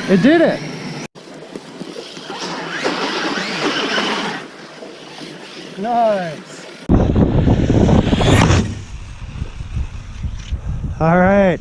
It did it. Nice. All right.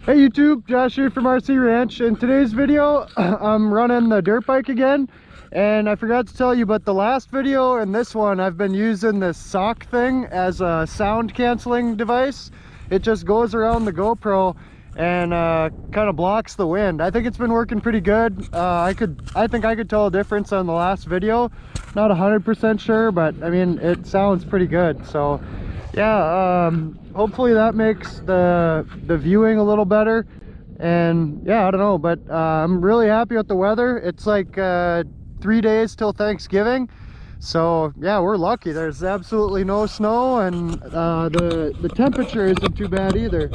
Hey YouTube, Josh here from RC Ranch. In today's video, I'm running the dirt bike again, and I forgot to tell you, but the last video and this one, I've been using this sock thing as a sound canceling device. It just goes around the GoPro and kind of blocks the wind. I think it's been working pretty good. I think I could tell a difference on the last video. Not 100% sure, but I mean, it sounds pretty good. So yeah, hopefully that makes the viewing a little better. And yeah, I don't know, but I'm really happy with the weather. It's like 3 days till Thanksgiving, so yeah, we're lucky. There's absolutely no snow, and the temperature isn't too bad either.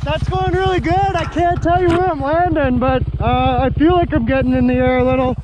That's going really good. I can't tell you where I'm landing, but I feel like I'm getting in the air a little.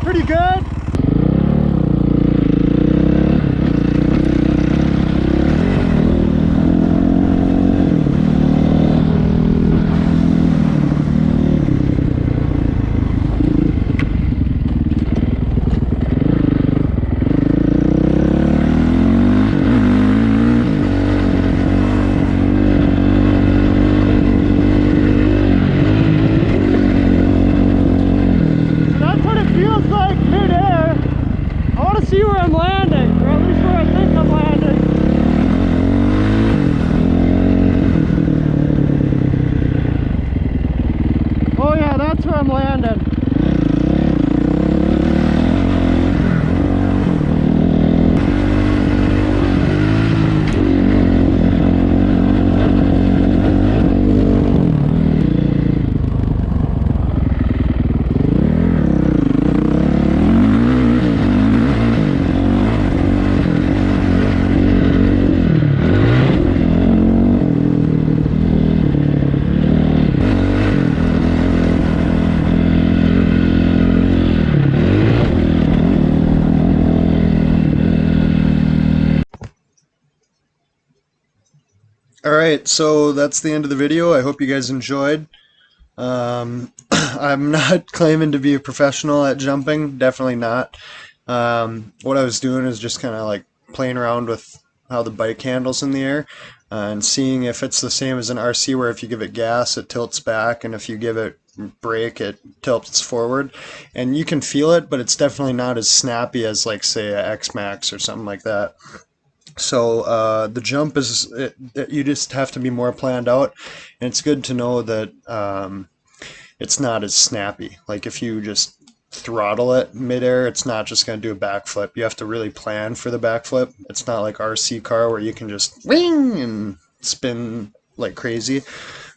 pretty good. See where I'm landing, or at least where I think I'm landing. Oh yeah, that's where I'm landing. Alright, so that's the end of the video. I hope you guys enjoyed. I'm not claiming to be a professional at jumping, definitely not. What I was doing is just kind of like playing around with how the bike handles in the air and seeing if it's the same as an RC, where if you give it gas it tilts back, and if you give it brake it tilts forward. And you can feel it, but it's definitely not as snappy as, like, say, a X-Max or something like that. So the jump is, you just have to be more planned out, and it's good to know that it's not as snappy. Like if you just throttle it midair, it's not just going to do a backflip. You have to really plan for the backflip. It's not like RC car where you can just wing and spin like crazy.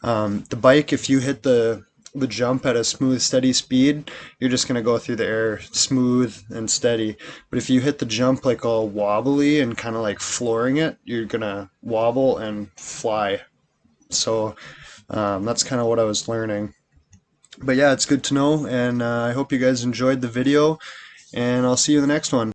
The bike, if you hit the jump at a smooth, steady speed, you're just going to go through the air smooth and steady. But if you hit the jump like all wobbly and kind of like flooring it, you're going to wobble and fly. So that's kind of what I was learning. But yeah, it's good to know, and I hope you guys enjoyed the video, and I'll see you in the next one.